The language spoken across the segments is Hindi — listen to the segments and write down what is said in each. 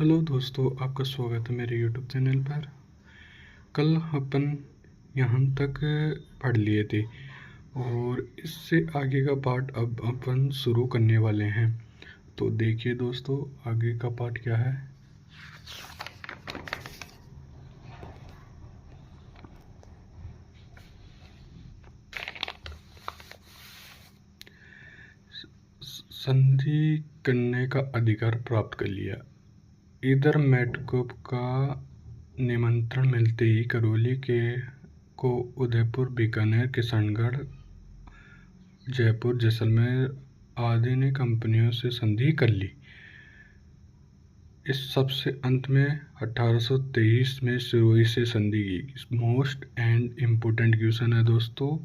हेलो दोस्तों, आपका स्वागत है मेरे यूट्यूब चैनल पर। कल अपन यहाँ तक पढ़ लिए थे और इससे आगे का पार्ट अब अपन शुरू करने वाले हैं। तो देखिए दोस्तों, आगे का पार्ट क्या है। संधि करने का अधिकार प्राप्त कर लिया। इधर मेटकोप का निमंत्रण मिलते ही करौली को उदयपुर, बीकानेर, किशनगढ़, जयपुर, जैसलमेर आदि ने कंपनियों से संधि कर ली। इस सबसे अंत में 1823 में सिरोही से संधि की। मोस्ट एंड इम्पोर्टेंट क्वेश्चन है दोस्तों,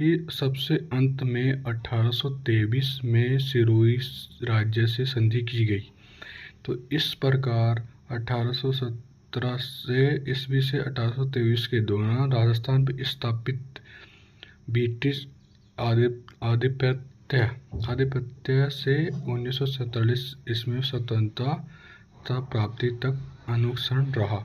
ये सबसे अंत में 1823 में सिरोही राज्य से संधि की गई। तो इस प्रकार 1817 से ईस्वी से 1823 के दौरान राजस्थान पर स्थापित ब्रिटिश आधिपत्य से 1947 ईस्वी में स्वतंत्रता प्राप्ति तक अनुक्षण रहा।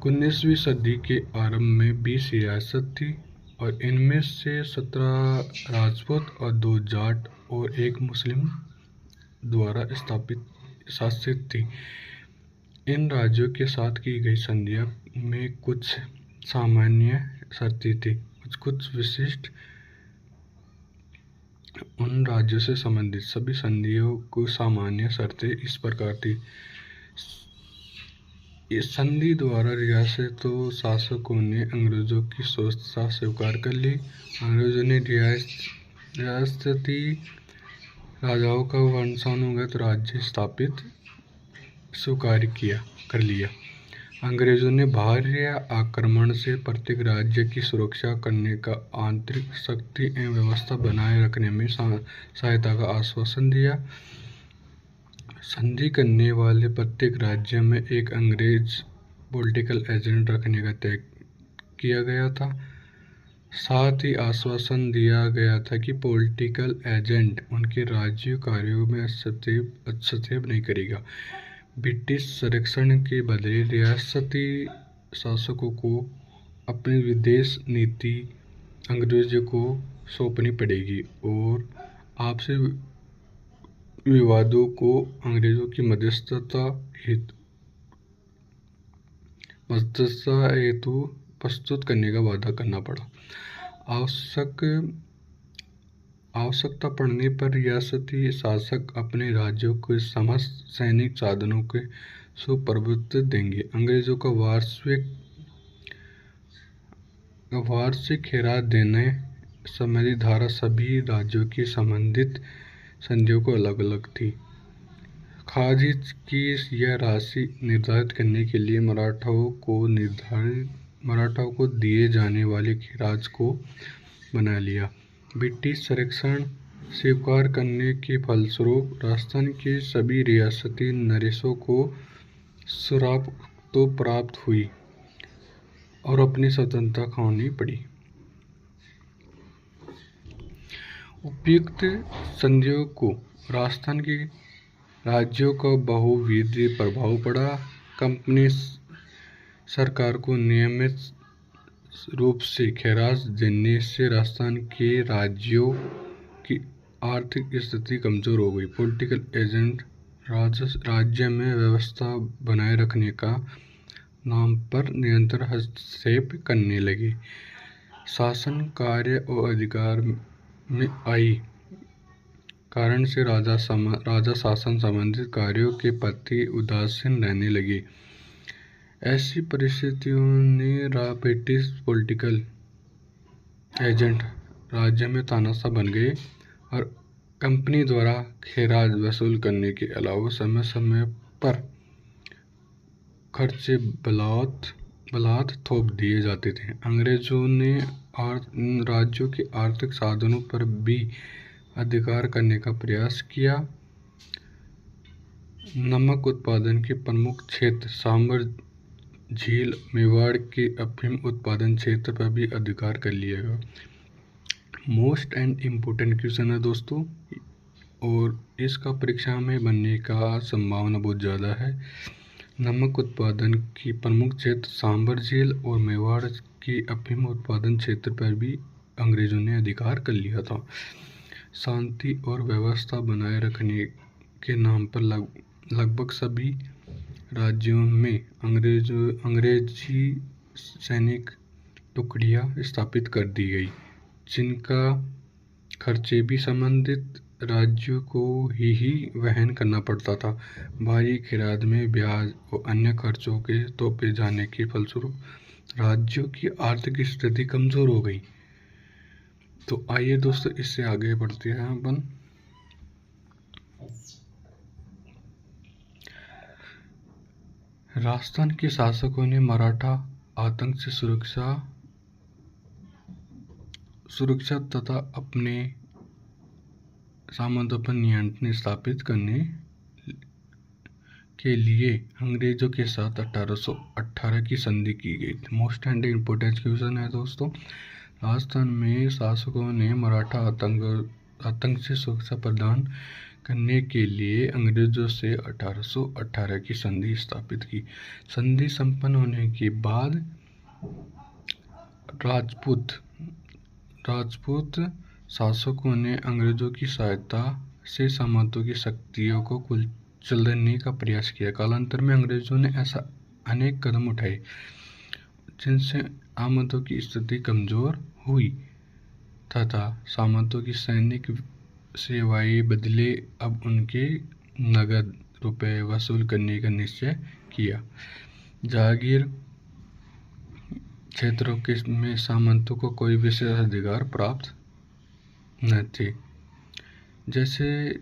19वीं सदी के आरंभ में 20 रियासत थी और इनमें से 17 राजपूत और 2 जाट और 1 मुस्लिम द्वारा शासित थी। इन राज्यों के साथ की गई संधियों में कुछ सामान्य शर्तें थी, कुछ विशिष्ट। उन राज्यों से संबंधित सभी संधियों को सामान्य शर्तें इस प्रकार थी। इस संधि द्वारा रियासतों शासकों ने अंग्रेजों की स्वतंत्रता स्वीकार कर ली। अंग्रेजों ने रियासती राजाओं का वंशानुगत राज्य स्थापित स्वीकार कर लिया। अंग्रेजों ने बाहरी आक्रमण से प्रत्येक राज्य की सुरक्षा करने का आंतरिक शक्ति एवं व्यवस्था बनाए रखने में सहायता का आश्वासन दिया। संधि करने वाले प्रत्येक राज्य में एक अंग्रेज पॉलिटिकल एजेंट रखने का तय किया गया था। साथ ही आश्वासन दिया गया था कि पॉलिटिकल एजेंट उनके राज्य कार्यों में हस्तक्षेप नहीं करेगा। ब्रिटिश संरक्षण के बदले रियासती शासकों को अपनी विदेश नीति अंग्रेजों को सौंपनी पड़ेगी और आपसी विवादों को अंग्रेजों की मध्यस्थता हेतु प्रस्तुत करने का वादा करना पड़ा। आवश्यकता पड़ने पर रियासती शासक अपने राज्यों के समस्त सैनिक साधनों के सुप्रभुत्व देंगे। अंग्रेजों का वार्षिक खैरात देने संबंधी धारा सभी राज्यों की संबंधित संधियों को अलग अलग थी। खारिज की यह राशि निर्धारित करने के लिए मराठाओं को दिए जाने वाले खैरात को बना लिया। ब्रिटिश संरक्षण स्वीकार करने के फलस्वरूप राजस्थान के सभी रियासती नरेशों को शराब तो प्राप्त हुई और अपनी स्वतंत्रता खोनी पड़ी। उपयुक्त संधियों को राजस्थान के राज्यों का बहुविध प्रभाव पड़ा। कंपनी सरकार को नियमित रूप से खैरात देने से राजस्थान के राज्यों की आर्थिक स्थिति कमजोर हो गई। पॉलिटिकल एजेंट राज्य में व्यवस्था बनाए रखने का नाम पर निरंतर हस्तक्षेप करने लगे। शासन कार्य और अधिकार में आई कारण से राजा शासन संबंधित कार्यों के प्रति उदासीन रहने लगे। ऐसी परिस्थितियों ने ब्रिटिश पॉलिटिकल एजेंट राज्य में तानाशाह बन गए और कंपनी द्वारा खैरात वसूल करने के अलावा समय समय पर खर्चे बलात् थोप दिए जाते थे। अंग्रेजों ने राज्यों के आर्थिक साधनों पर भी अधिकार करने का प्रयास किया। नमक उत्पादन के प्रमुख क्षेत्र सांबर झील, मेवाड़ के अफीम उत्पादन क्षेत्र पर भी अधिकार कर लिया गया। मोस्ट एंड इम्पोर्टेंट क्वेश्चन है दोस्तों, और इसका परीक्षा में बनने का संभावना बहुत ज़्यादा है। नमक उत्पादन की प्रमुख क्षेत्र सांभर झील और मेवाड़ की अफीम उत्पादन क्षेत्र पर भी अंग्रेजों ने अधिकार कर लिया था। शांति और व्यवस्था बनाए रखने के नाम पर लगभग सभी राज्यों में अंग्रेजी सैनिक टुकड़ियां स्थापित कर दी गई, जिनका खर्चे भी संबंधित राज्यों को ही वहन करना पड़ता था। भारी खिरात में ब्याज और अन्य खर्चों के तोपे जाने के फलस्वरूप राज्यों की आर्थिक स्थिति कमजोर हो गई। तो आइए दोस्तों, इससे आगे बढ़ते हैं अपन। राजस्थान के शासकों ने मराठा आतंक से सुरक्षा तथा अपने सामंतों पर नियंत्रण स्थापित करने के लिए अंग्रेजों के साथ 1818 की संधि की गई थी। मोस्ट एंड इम्पोर्टेंट क्वेश्चन है दोस्तों। राजस्थान में शासकों ने मराठा आतंक से सुरक्षा प्रदान करने के लिए अंग्रेजों से 1818 की संधि स्थापित की। संधि संपन्न होने के बाद राजपूत शासकों ने अंग्रेजों की सहायता से सामंतों की शक्तियों को कुचलने का प्रयास किया। कालांतर में अंग्रेजों ने ऐसा अनेक कदम उठाए जिनसे सामंतों की स्थिति कमजोर हुई तथा सामंतों की सैनिक सेवाएं बदले अब उनके नगद रुपए वसूल करने का निश्चय किया। जागीर क्षेत्रों में सामंतों को कोई विशेष अधिकार प्राप्त न थे। जैसे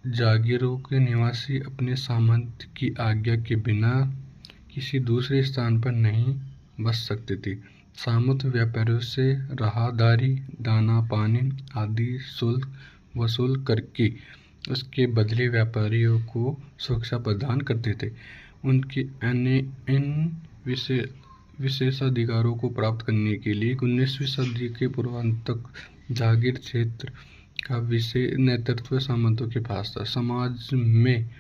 जागीरों के निवासी अपने सामंत की आज्ञा के बिना किसी दूसरे स्थान पर नहीं बस सकते थे। सामंत व्यापारियों से राहदारी, दाना पानी आदि शुल्क वसूल करके उसके बदले व्यापारियों को सुरक्षा प्रदान करते थे। उनके इन विशेषाधिकारों को प्राप्त करने के लिए 19वीं सदी के पूर्वांत तक जागीर क्षेत्र का विशेष नेतृत्व सामंतों के पास था। समाज में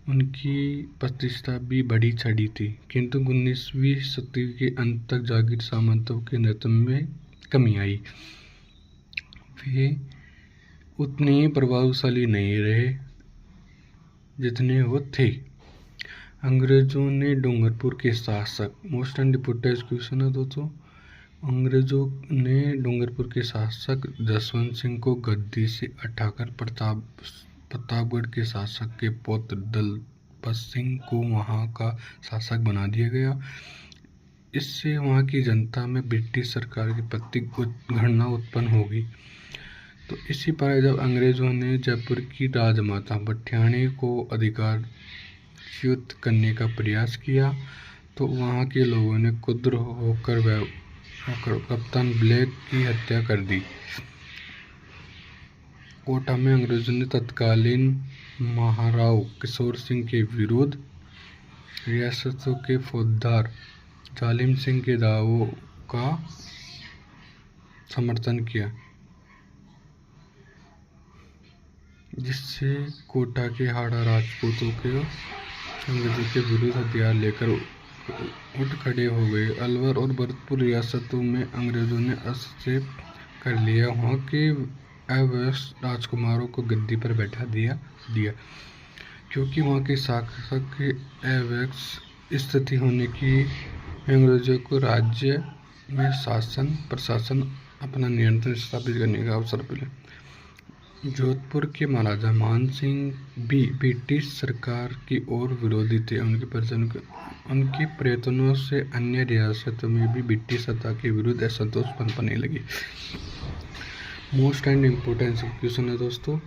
उनकी प्रतिष्ठा भी बढ़ी चढ़ी थी, किंतु 19वीं सदी के अंत तक जागीर सामंतों के नेतृत्व में कमी आई। वे उतने ही प्रभावशाली नहीं रहे जितने वो थे। अंग्रेजों ने डूंगरपुर के शासक, मोस्ट एंड इम्पोर्टेंट क्वेश्चन है दोस्तों, अंग्रेजों ने डूंगरपुर के शासक जसवंत सिंह को गद्दी से हटाकर प्रतापगढ़ के शासक के पुत्र दलपत सिंह को वहां का शासक बना दिया गया। इससे वहां की जनता में ब्रिटिश सरकार के प्रति घृणा उत्पन्न होगी। तो इसी पर जब अंग्रेजों ने जयपुर की राजमाता भट्टियाणी को अधिकारच्युत करने का प्रयास किया, तो वहां के लोगों ने क्रुद्ध होकर कप्तान ब्लैक की हत्या कर दी। कोटा में अंग्रेजों ने तत्कालीन महाराव किशोर सिंह के विरुद्ध रियासतों के फौजदार जालिम सिंह के दावों का समर्थन किया, जिससे कोटा के हाड़ा राजपूतों के अंग्रेजों के विरुद्ध हथियार लेकर उठ खड़े हो गए। अलवर और भरतपुर रियासतों में अंग्रेजों ने हस्तक्षेप कर लिया। वहां के अवैध राजकुमारों को गद्दी पर बैठा दिया, क्योंकि वहां के शासक के अवैध स्थिति होने की अंग्रेजों को राज्य में शासन प्रशासन अपना नियंत्रण स्थापित करने का अवसर मिला। जोधपुर के महाराजा मान सिंह भी ब्रिटिश सरकार की ओर विरोधी थे। उनके प्रयत्नों से अन्य रियासतों में भी ब्रिटिश सत्ता के विरुद्ध असंतोष पनपने लगी। मोस्ट एंड इम्पोर्टेंट क्वेश्चन है दोस्तों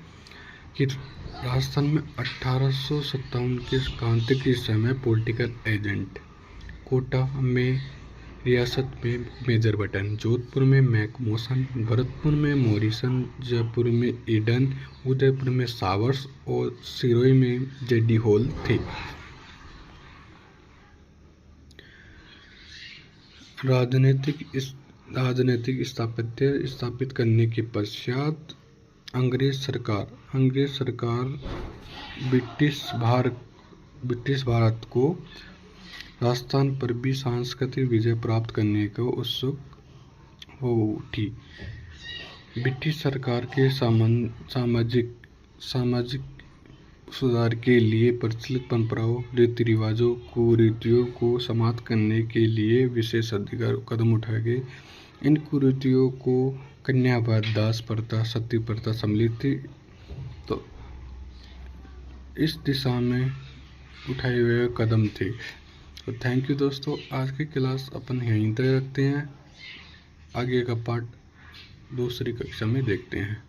कि राजस्थान में 1857 के क्रांति के समय पॉलिटिकल एजेंट कोटा में रियासत में मेजर बटन, जोधपुर में मैकमोसन, भरतपुर में मॉरिसन, जयपुर में ईडन, उदयपुर में सावर्स और सिरोही में जेडी हॉल थे। राजनीतिक स्थापित करने के पश्चात अंग्रेज सरकार ब्रिटिश भारत को राजस्थान पर भी सांस्कृतिक विजय प्राप्त करने को उत्सुक हो उठी। ब्रिटिश सरकार के सामाजिक सुधार के लिए प्रचलित परंपराओं, रीति रिवाजों, कुरीतियों को समाप्त करने के लिए विशेष कदम उठाए गए। इन कुरीतियों को कन्यावाद, दास प्रथा, सती प्रथा सम्मिलित थी। तो इस दिशा में उठाए हुए कदम थे। तो थैंक यू दोस्तों, आज की क्लास अपन यहीं तक रखते हैं। आगे का पार्ट दूसरी कक्षा में देखते हैं।